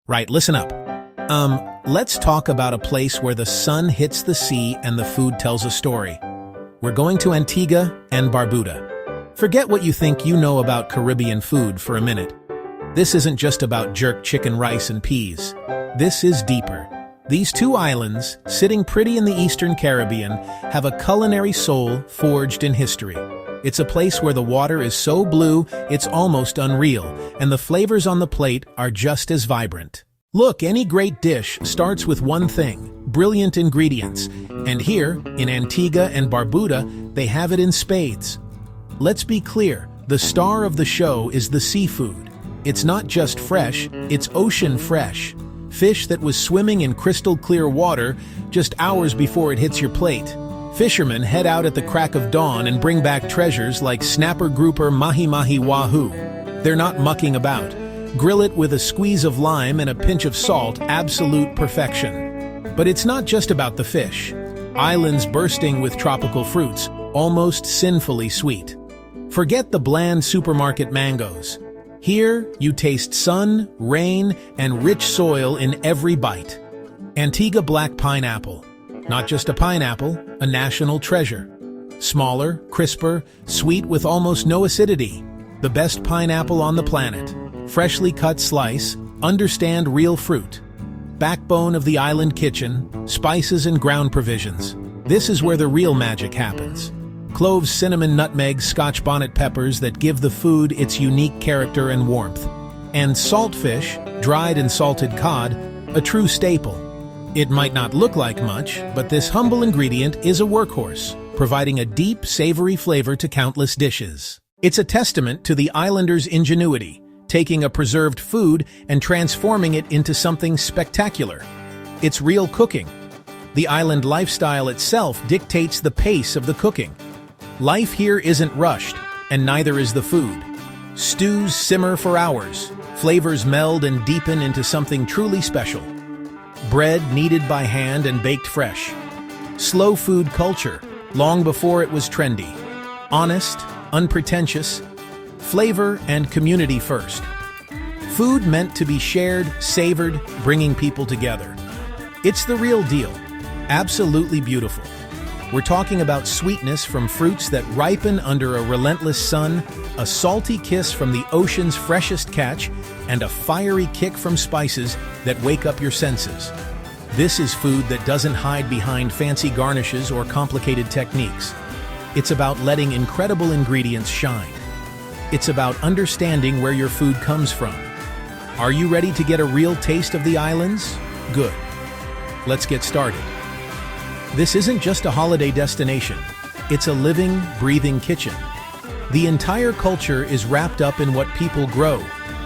Right, listen up. Let's talk about a place where the sun hits the sea and the food tells a story. We're going to Antigua and Barbuda. Forget what you think you know about Caribbean food for a minute. This isn't just about jerk chicken rice and peas. This is deeper. These two islands, sitting pretty in the Eastern Caribbean, have a culinary soul forged in history. It's a place where the water is so blue, it's almost unreal, and the flavors on the plate are just as vibrant. Look, any great dish starts with one thing: brilliant ingredients. And here, in Antigua and Barbuda, they have it in spades. Let's be clear, the star of the show is the seafood. It's not just fresh, it's ocean fresh. Fish that was swimming in crystal clear water just hours before it hits your plate. Fishermen head out at the crack of dawn and bring back treasures like snapper grouper mahi-mahi wahoo. They're not mucking about. Grill it with a squeeze of lime and a pinch of salt, absolute perfection. But it's not just about the fish. Islands bursting with tropical fruits, almost sinfully sweet. Forget the bland supermarket mangoes. Here, you taste sun, rain, and rich soil in every bite. Antigua black pineapple. Not just a pineapple, a national treasure. Smaller, crisper, sweet with almost no acidity. The best pineapple on the planet. Freshly cut slice, understand real fruit. Backbone of the island kitchen, spices and ground provisions. This is where the real magic happens. Cloves, cinnamon, nutmeg, Scotch bonnet peppers that give the food its unique character and warmth. And saltfish, dried and salted cod, a true staple. It might not look like much, but this humble ingredient is a workhorse, providing a deep, savory flavor to countless dishes. It's a testament to the islanders' ingenuity, taking a preserved food and transforming it into something spectacular. It's real cooking. The island lifestyle itself dictates the pace of the cooking. Life here isn't rushed, and neither is the food. Stews simmer for hours, flavors meld and deepen into something truly special. Bread kneaded by hand and baked fresh. Slow food culture, long before it was trendy. Honest, unpretentious, flavor and community first. Food meant to be shared, savored, bringing people together. It's the real deal. Absolutely beautiful. We're talking about sweetness from fruits that ripen under a relentless sun, a salty kiss from the ocean's freshest catch, and a fiery kick from spices that wake up your senses. This is food that doesn't hide behind fancy garnishes or complicated techniques. It's about letting incredible ingredients shine. It's about understanding where your food comes from. Are you ready to get a real taste of the islands? Good. Let's get started. This isn't just a holiday destination. It's a living, breathing kitchen. The entire culture is wrapped up in what people grow,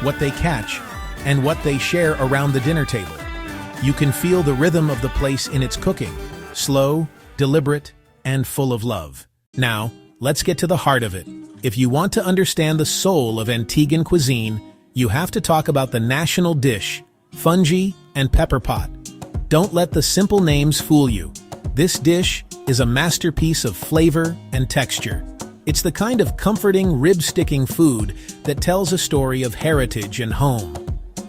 what they catch, and what they share around the dinner table. You can feel the rhythm of the place in its cooking, slow, deliberate, and full of love. Now, let's get to the heart of it. If you want to understand the soul of Antiguan cuisine, you have to talk about the national dish, Fungee and Pepperpot. Don't let the simple names fool you. This dish is a masterpiece of flavor and texture. It's the kind of comforting, rib-sticking food that tells a story of heritage and home.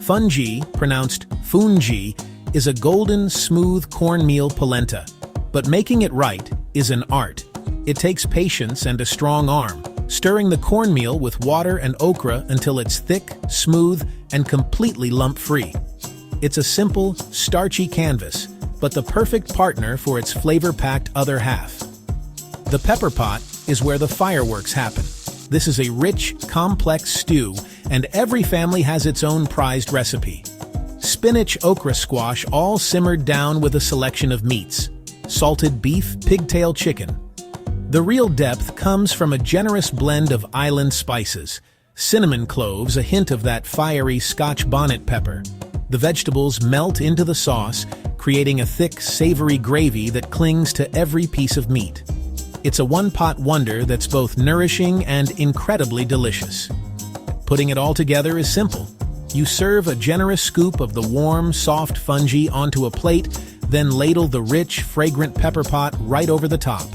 Fungee, pronounced Fungee, is a golden, smooth cornmeal polenta. But making it right is an art. It takes patience and a strong arm, stirring the cornmeal with water and okra until it's thick, smooth, and completely lump-free. It's a simple, starchy canvas, but the perfect partner for its flavor-packed other half. The pepperpot is where the fireworks happen. This is a rich, complex stew, and every family has its own prized recipe. Spinach, okra, squash, all simmered down with a selection of meats. Salted beef, pigtail chicken. The real depth comes from a generous blend of island spices. Cinnamon cloves, a hint of that fiery Scotch bonnet pepper. The vegetables melt into the sauce, creating a thick, savory gravy that clings to every piece of meat. It's a one-pot wonder that's both nourishing and incredibly delicious. Putting it all together is simple. You serve a generous scoop of the warm, soft Fungee onto a plate, then ladle the rich, fragrant pepperpot right over the top.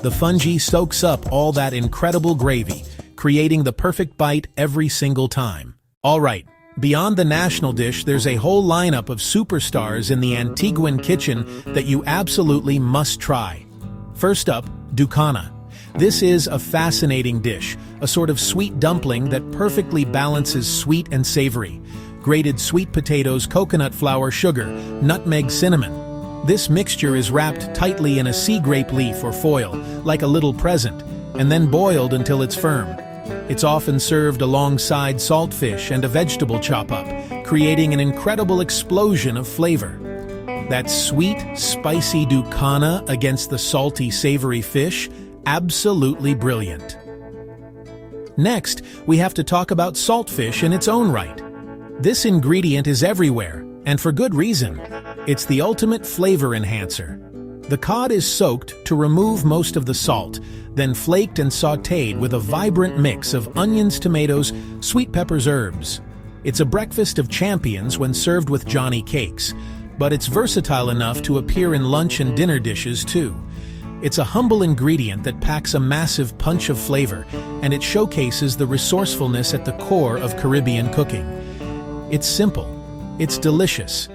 The Fungee soaks up all that incredible gravy, creating the perfect bite every single time. All right, Beyond the national dish, there's a whole lineup of superstars in the Antiguan kitchen that you absolutely must try. First up, ducana. This is a fascinating dish, a sort of sweet dumpling that perfectly balances sweet and savory. Grated sweet potatoes, coconut flour, sugar, nutmeg, cinnamon. This mixture is wrapped tightly in a sea grape leaf or foil, like a little present, and then boiled until it's firm. It's often served alongside saltfish and a vegetable chop-up, creating an incredible explosion of flavor. That sweet, spicy ducana against the salty, savory fish, absolutely brilliant. Next, we have to talk about saltfish in its own right. This ingredient is everywhere, and for good reason. It's the ultimate flavor enhancer. The cod is soaked to remove most of the salt, then flaked and sautéed with a vibrant mix of onions, tomatoes, sweet peppers, herbs. It's a breakfast of champions when served with Johnny cakes, but it's versatile enough to appear in lunch and dinner dishes too. It's a humble ingredient that packs a massive punch of flavor, and it showcases the resourcefulness at the core of Caribbean cooking. It's simple, it's delicious,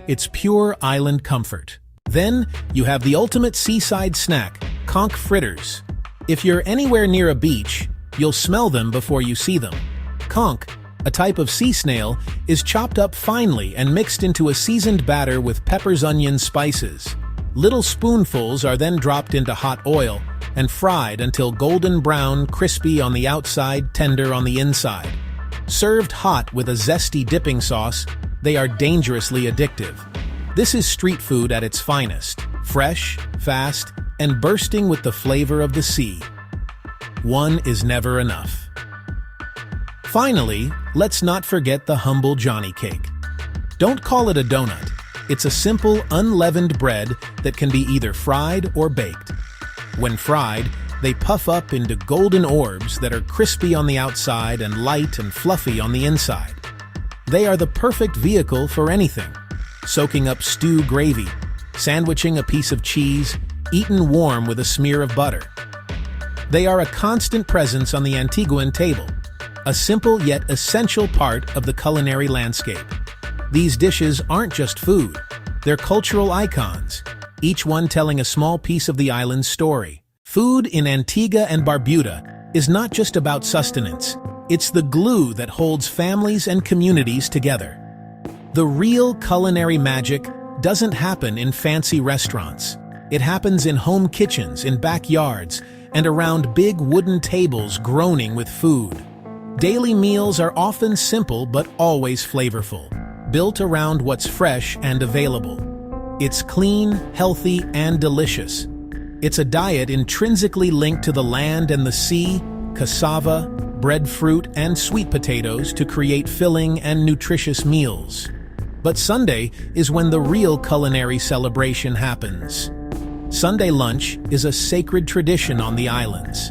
it's pure island comfort. Then, you have the ultimate seaside snack, conch fritters. If you're anywhere near a beach, you'll smell them before you see them. Conch, a type of sea snail, is chopped up finely and mixed into a seasoned batter with peppers, onions, spices. Little spoonfuls are then dropped into hot oil and fried until golden brown, crispy on the outside, tender on the inside. Served hot with a zesty dipping sauce, they are dangerously addictive. This is street food at its finest, fresh, fast, and bursting with the flavor of the sea. One is never enough. Finally, let's not forget the humble Johnny cake. Don't call it a donut. It's a simple, unleavened bread that can be either fried or baked. When fried, they puff up into golden orbs that are crispy on the outside and light and fluffy on the inside. They are the perfect vehicle for anything. Soaking up stew gravy, sandwiching a piece of cheese, eaten warm with a smear of butter. They are a constant presence on the Antiguan table, a simple yet essential part of the culinary landscape. These dishes aren't just food, they're cultural icons, each one telling a small piece of the island's story. Food in Antigua and Barbuda is not just about sustenance, it's the glue that holds families and communities together. The real culinary magic doesn't happen in fancy restaurants. It happens in home kitchens, in backyards, and around big wooden tables groaning with food. Daily meals are often simple but always flavorful, built around what's fresh and available. It's clean, healthy, and delicious. It's a diet intrinsically linked to the land and the sea, cassava, breadfruit, and sweet potatoes to create filling and nutritious meals. But Sunday is when the real culinary celebration happens. Sunday lunch is a sacred tradition on the islands.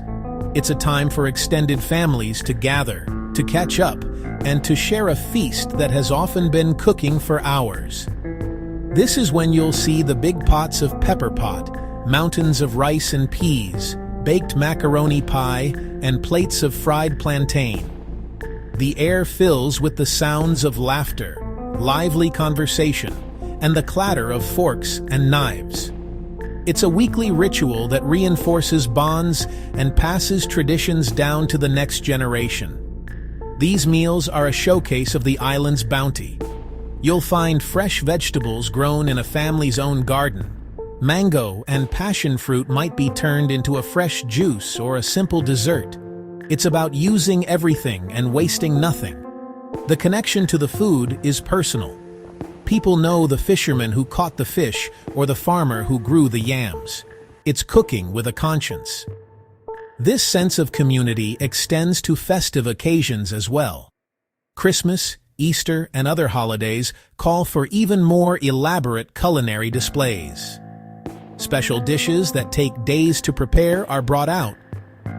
It's a time for extended families to gather, to catch up, and to share a feast that has often been cooking for hours. This is when you'll see the big pots of pepperpot, mountains of rice and peas, baked macaroni pie, and plates of fried plantain. The air fills with the sounds of laughter, lively conversation, and the clatter of forks and knives. It's a weekly ritual that reinforces bonds and passes traditions down to the next generation. These meals are a showcase of the island's bounty. You'll find fresh vegetables grown in a family's own garden. Mango and passion fruit might be turned into a fresh juice or a simple dessert. It's about using everything and wasting nothing. The connection to the food is personal. People know the fisherman who caught the fish or the farmer who grew the yams. It's cooking with a conscience. This sense of community extends to festive occasions as well. Christmas, Easter, and other holidays call for even more elaborate culinary displays. Special dishes that take days to prepare are brought out.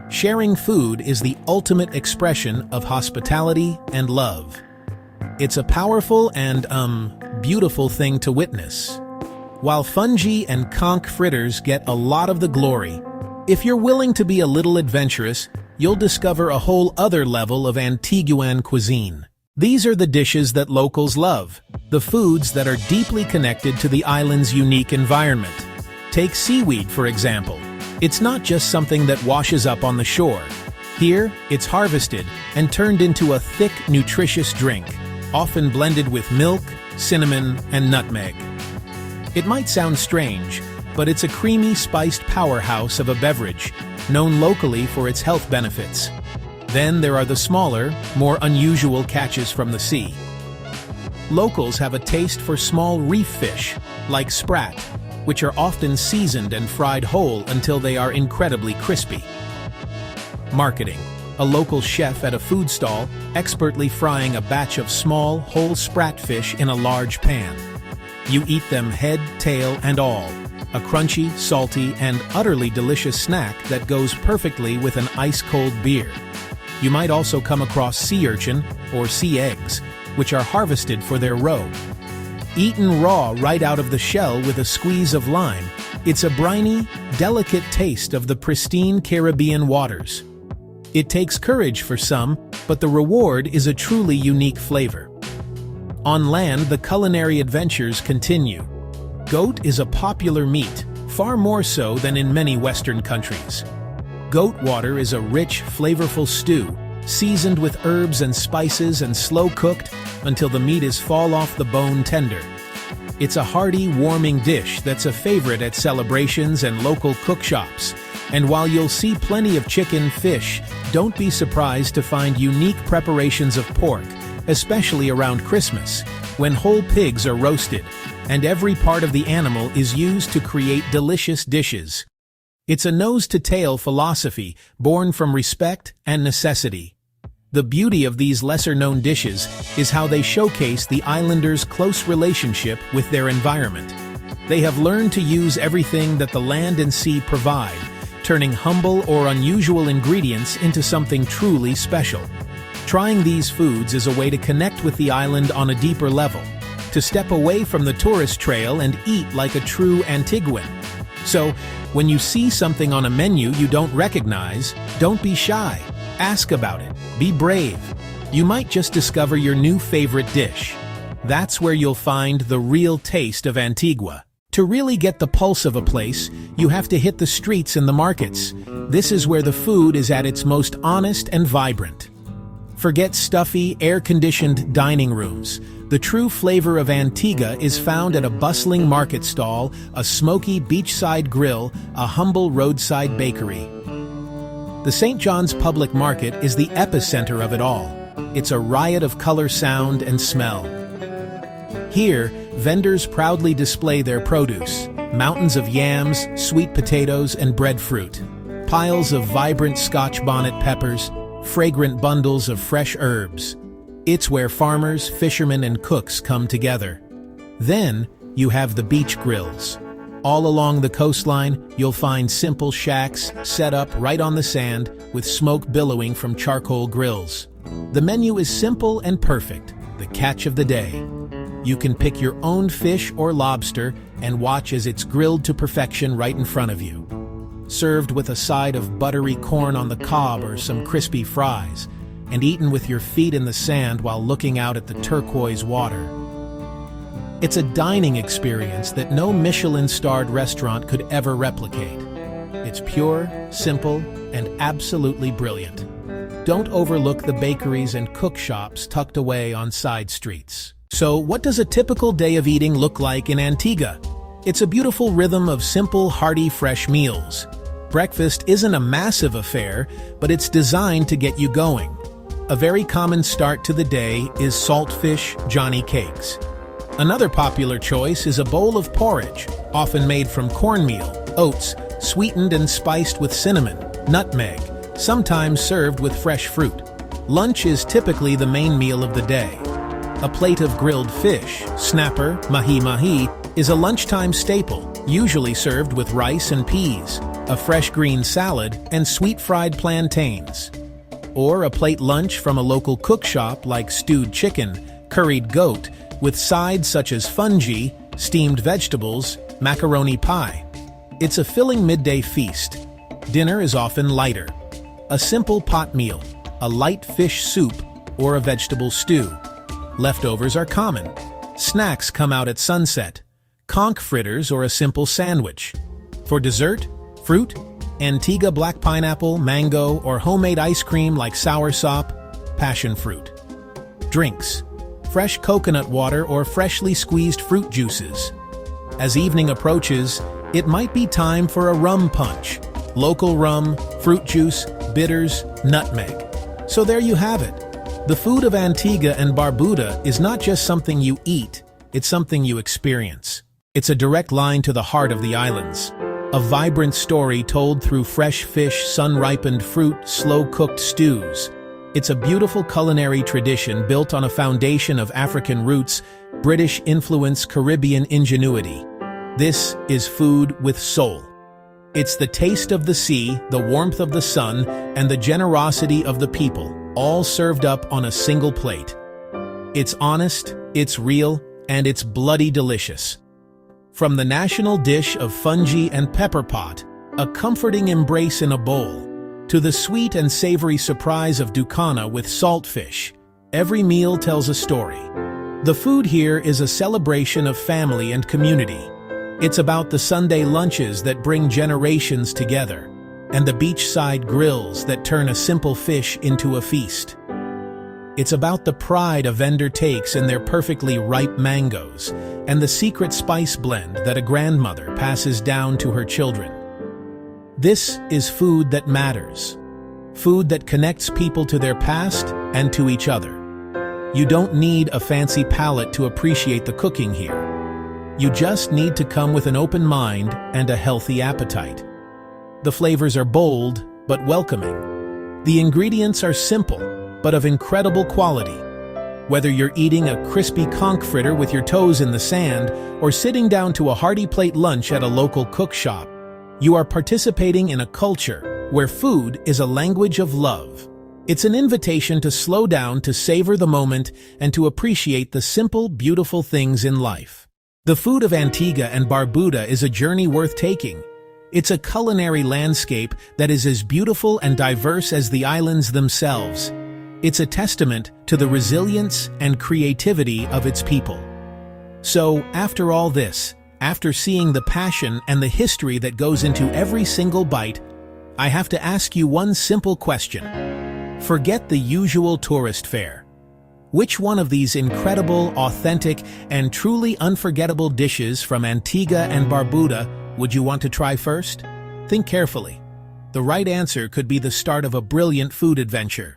Sharing food is the ultimate expression of hospitality and love. It's a powerful and, beautiful thing to witness. While Fungee and conch fritters get a lot of the glory, if you're willing to be a little adventurous, you'll discover a whole other level of Antiguan cuisine. These are the dishes that locals love, the foods that are deeply connected to the island's unique environment. Take seaweed, for example. It's not just something that washes up on the shore. Here, it's harvested and turned into a thick, nutritious drink, often blended with milk, cinnamon, and nutmeg. It might sound strange, but it's a creamy, spiced powerhouse of a beverage, known locally for its health benefits. Then there are the smaller, more unusual catches from the sea. Locals have a taste for small reef fish, like sprat, which are often seasoned and fried whole until they are incredibly crispy. Marketing. A local chef at a food stall expertly frying a batch of small, whole sprat fish in a large pan. You eat them head, tail, and all. A crunchy, salty, and utterly delicious snack that goes perfectly with an ice-cold beer. You might also come across sea urchin, or sea eggs, which are harvested for their roe. Eaten raw right out of the shell with a squeeze of lime, it's a briny, delicate taste of the pristine Caribbean waters. It takes courage for some, but the reward is a truly unique flavor. On land, the culinary adventures continue. Goat is a popular meat, far more so than in many Western countries. Goat water is a rich, flavorful stew, seasoned with herbs and spices and slow-cooked until the meat is fall-off-the-bone tender. It's a hearty, warming dish that's a favorite at celebrations and local cookshops. And while you'll see plenty of chicken, fish, don't be surprised to find unique preparations of pork, especially around Christmas, when whole pigs are roasted, and every part of the animal is used to create delicious dishes. It's a nose-to-tail philosophy born from respect and necessity. The beauty of these lesser-known dishes is how they showcase the islanders' close relationship with their environment. They have learned to use everything that the land and sea provide, turning humble or unusual ingredients into something truly special. Trying these foods is a way to connect with the island on a deeper level, to step away from the tourist trail and eat like a true Antiguan. So, when you see something on a menu you don't recognize, don't be shy. Ask about it. Be brave. You might just discover your new favorite dish. That's where you'll find the real taste of Antigua. To really get the pulse of a place, you have to hit the streets and the markets. This is where the food is at its most honest and vibrant. Forget stuffy, air-conditioned dining rooms. The true flavor of Antigua is found at a bustling market stall, a smoky beachside grill, a humble roadside bakery. The St. John's Public Market is the epicenter of it all. It's a riot of color, sound, and smell. Here, vendors proudly display their produce: mountains of yams, sweet potatoes, and breadfruit, piles of vibrant Scotch bonnet peppers, fragrant bundles of fresh herbs. It's where farmers, fishermen, and cooks come together. Then, you have the beach grills. All along the coastline, you'll find simple shacks set up right on the sand with smoke billowing from charcoal grills. The menu is simple and perfect, the catch of the day. You can pick your own fish or lobster and watch as it's grilled to perfection right in front of you. Served with a side of buttery corn on the cob or some crispy fries, and eaten with your feet in the sand while looking out at the turquoise water. It's a dining experience that no Michelin-starred restaurant could ever replicate. It's pure, simple, and absolutely brilliant. Don't overlook the bakeries and cook shops tucked away on side streets. So, what does a typical day of eating look like in Antigua? It's a beautiful rhythm of simple, hearty, fresh meals. Breakfast isn't a massive affair, but it's designed to get you going. A very common start to the day is saltfish Johnny cakes. Another popular choice is a bowl of porridge, often made from cornmeal, oats, sweetened and spiced with cinnamon, nutmeg, sometimes served with fresh fruit. Lunch is typically the main meal of the day. A plate of grilled fish, snapper, mahi-mahi, is a lunchtime staple, usually served with rice and peas, a fresh green salad, and sweet fried plantains. Or a plate lunch from a local cook shop like stewed chicken, curried goat, with sides such as fungee, steamed vegetables, macaroni pie. It's a filling midday feast. Dinner is often lighter. A simple pot meal, a light fish soup, or a vegetable stew. Leftovers are common. Snacks come out at sunset. Conch fritters or a simple sandwich. For dessert, fruit, Antigua black pineapple, mango, or homemade ice cream like soursop, passion fruit. Drinks, fresh coconut water or freshly squeezed fruit juices. As evening approaches, it might be time for a rum punch. Local rum, fruit juice, bitters, nutmeg. So there you have it. The food of Antigua and Barbuda is not just something you eat, it's something you experience. It's a direct line to the heart of the islands. A vibrant story told through fresh fish, sun-ripened fruit, slow-cooked stews. It's a beautiful culinary tradition built on a foundation of African roots, British influence, Caribbean ingenuity. This is food with soul. It's the taste of the sea, the warmth of the sun, and the generosity of the people, all served up on a single plate. It's honest, it's real, and it's bloody delicious. From the national dish of Fungee and Pepperpot, a comforting embrace in a bowl, to the sweet and savory surprise of ducana with saltfish, every meal tells a story. The food here is a celebration of family and community. It's about the Sunday lunches that bring generations together, and the beachside grills that turn a simple fish into a feast. It's about the pride a vendor takes in their perfectly ripe mangoes, and the secret spice blend that a grandmother passes down to her children. This is food that matters. Food that connects people to their past and to each other. You don't need a fancy palate to appreciate the cooking here. You just need to come with an open mind and a healthy appetite. The flavors are bold, but welcoming. The ingredients are simple, but of incredible quality. Whether you're eating a crispy conch fritter with your toes in the sand or sitting down to a hearty plate lunch at a local cook shop, you are participating in a culture where food is a language of love. It's an invitation to slow down, to savor the moment, and to appreciate the simple, beautiful things in life. The food of Antigua and Barbuda is a journey worth taking. It's a culinary landscape that is as beautiful and diverse as the islands themselves. It's a testament to the resilience and creativity of its people. So, after all this, after seeing the passion and the history that goes into every single bite, I have to ask you one simple question. Forget the usual tourist fare. Which one of these incredible, authentic, and truly unforgettable dishes from Antigua and Barbuda would you want to try first? Think carefully. The right answer could be the start of a brilliant food adventure.